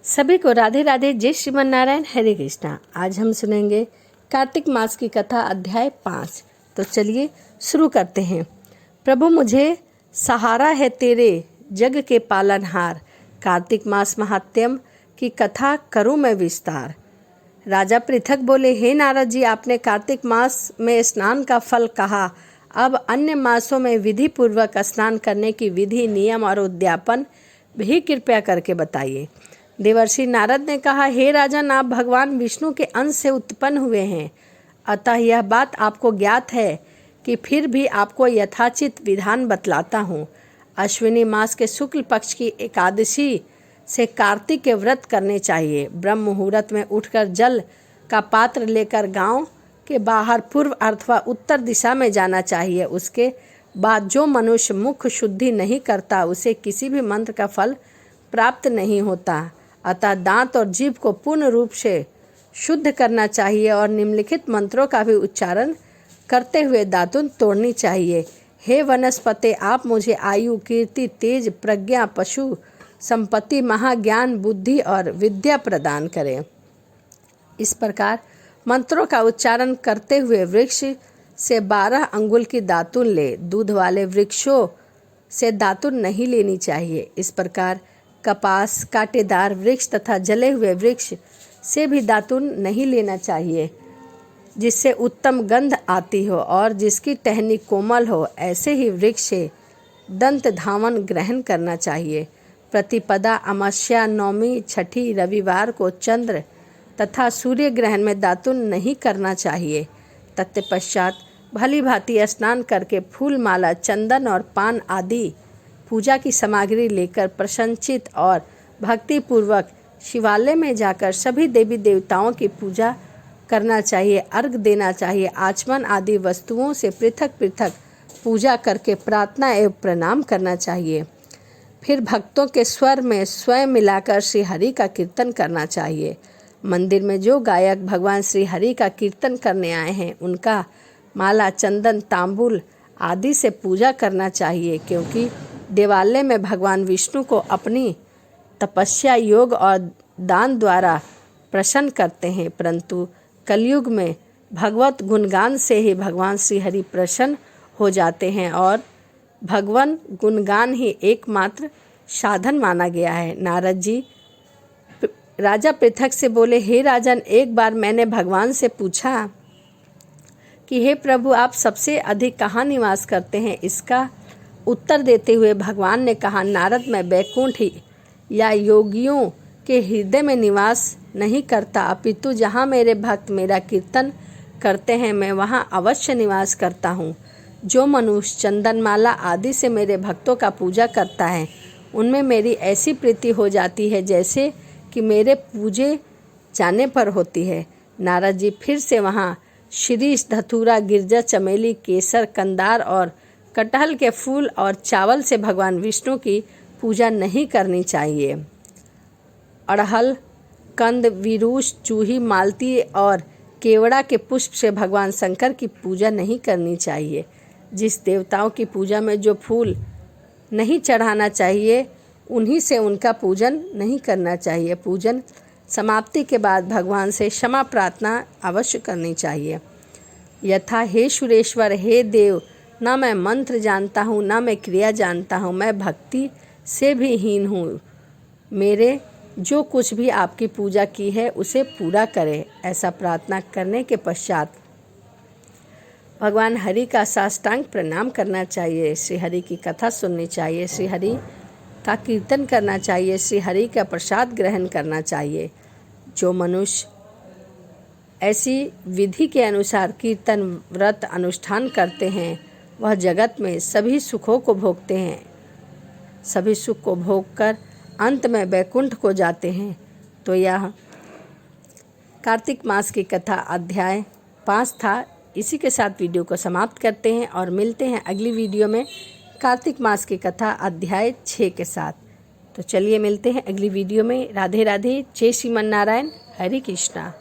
सभी को राधे राधे, जय श्रीमन नारायण, हरे कृष्णा। आज हम सुनेंगे कार्तिक मास की कथा, अध्याय 5। तो चलिए शुरू करते हैं। प्रभु मुझे सहारा है तेरे, जग के पालनहार। कार्तिक मास महात्म्य की कथा करूं मैं विस्तार। राजा पृथक बोले, हे नारद जी, आपने कार्तिक मास में स्नान का फल कहा, अब अन्य मासों में विधि पूर्वक स्नान करने की विधि, नियम और उद्यापन भी कृपया करके बताइए। देवर्षि नारद ने कहा, हे राजन, आप भगवान विष्णु के अंश से उत्पन्न हुए हैं, अतः यह बात आपको ज्ञात है कि फिर भी आपको यथाचित विधान बतलाता हूँ। अश्विनी मास के शुक्ल पक्ष की एकादशी से कार्तिक के व्रत करने चाहिए। ब्रह्म मुहूर्त में उठकर जल का पात्र लेकर गांव के बाहर पूर्व अथवा उत्तर दिशा में जाना चाहिए। उसके बाद जो मनुष्य मुख शुद्धि नहीं करता, उसे किसी भी मंत्र का फल प्राप्त नहीं होता। अतः दांत और जीभ को पूर्ण रूप से शुद्ध करना चाहिए और निम्नलिखित मंत्रों का भी उच्चारण करते हुए दातुन तोड़नी चाहिए। हे वनस्पते, आप मुझे आयु, कीर्ति, तेज, प्रज्ञा, पशु संपत्ति, महाज्ञान, बुद्धि और विद्या प्रदान करें। इस प्रकार मंत्रों का उच्चारण करते हुए वृक्ष से 12 अंगुल की दातुन ले। दूध वाले वृक्षों से दातुन नहीं लेनी चाहिए। इस प्रकार कपास, कांटेदार वृक्ष तथा जले हुए वृक्ष से भी दातुन नहीं लेना चाहिए, जिससे उत्तम गंध आती हो और जिसकी टहनी कोमल हो। ऐसे ही वृक्ष से दंत धावन ग्रहण करना चाहिए। प्रतिपदा, अमावस्या, नौमी, छठी, रविवार को चंद्र तथा सूर्य ग्रहण में दातुन नहीं करना चाहिए। तत्पश्चात भली भांति स्नान करके फूल माला, चंदन और पान आदि पूजा की सामग्री लेकर प्रसन्नचित और भक्ति पूर्वक शिवालय में जाकर सभी देवी देवताओं की पूजा करना चाहिए। अर्घ देना चाहिए। आचमन आदि वस्तुओं से पृथक पृथक पूजा करके प्रार्थना एवं प्रणाम करना चाहिए। फिर भक्तों के स्वर में स्वयं मिलाकर श्री हरि का कीर्तन करना चाहिए। मंदिर में जो गायक भगवान श्री हरि का कीर्तन करने आए हैं, उनका माला, चंदन, तांबूल आदि से पूजा करना चाहिए, क्योंकि देवालय में भगवान विष्णु को अपनी तपस्या, योग और दान द्वारा प्रसन्न करते हैं। परंतु कलयुग में भगवत गुणगान से ही भगवान श्री हरि प्रसन्न हो जाते हैं और भगवान गुणगान ही एकमात्र साधन माना गया है। नारद जी राजा पृथक से बोले, हे राजन, एक बार मैंने भगवान से पूछा कि हे प्रभु, आप सबसे अधिक कहाँ निवास करते हैं। इसका उत्तर देते हुए भगवान ने कहा, नारद, मैं वैकुंठ या योगियों के हृदय में निवास नहीं करता, अपितु जहाँ मेरे भक्त मेरा कीर्तन करते हैं, मैं वहाँ अवश्य निवास करता हूँ। जो मनुष्य चंदनमाला आदि से मेरे भक्तों का पूजा करता है, उनमें मेरी ऐसी प्रीति हो जाती है जैसे कि मेरे पूजे जाने पर होती है। नारद जी फिर से वहाँ शिरीष, धतूरा, गिरजा, चमेली, केसर, कंदार और कटहल के फूल और चावल से भगवान विष्णु की पूजा नहीं करनी चाहिए। अड़हल, कंद, विरूष, चूही, मालती और केवड़ा के पुष्प से भगवान शंकर की पूजा नहीं करनी चाहिए। जिस देवताओं की पूजा में जो फूल नहीं चढ़ाना चाहिए, उन्हीं से उनका पूजन नहीं करना चाहिए। पूजन समाप्ति के बाद भगवान से क्षमा प्रार्थना अवश्य करनी चाहिए। यथा, हे सुरेश्वर, हे देव, न मैं मंत्र जानता हूँ, न मैं क्रिया जानता हूँ, मैं भक्ति से भी हीन हूँ। मेरे जो कुछ भी आपकी पूजा की है उसे पूरा करें। ऐसा प्रार्थना करने के पश्चात भगवान हरि का साष्टांग प्रणाम करना चाहिए। श्री हरि की कथा सुननी चाहिए। श्री हरि का कीर्तन करना चाहिए। श्री हरि का प्रसाद ग्रहण करना चाहिए। जो मनुष्य ऐसी विधि के अनुसार कीर्तन, व्रत, अनुष्ठान करते हैं, वह जगत में सभी सुखों को भोगते हैं। सभी सुख को भोगकर अंत में वैकुंठ को जाते हैं। तो यह कार्तिक मास की कथा अध्याय 5 था। इसी के साथ वीडियो को समाप्त करते हैं और मिलते हैं अगली वीडियो में कार्तिक मास की कथा अध्याय 6 के साथ। तो चलिए मिलते हैं अगली वीडियो में। राधे राधे, जय श्रीमन नारायण, हरे कृष्णा।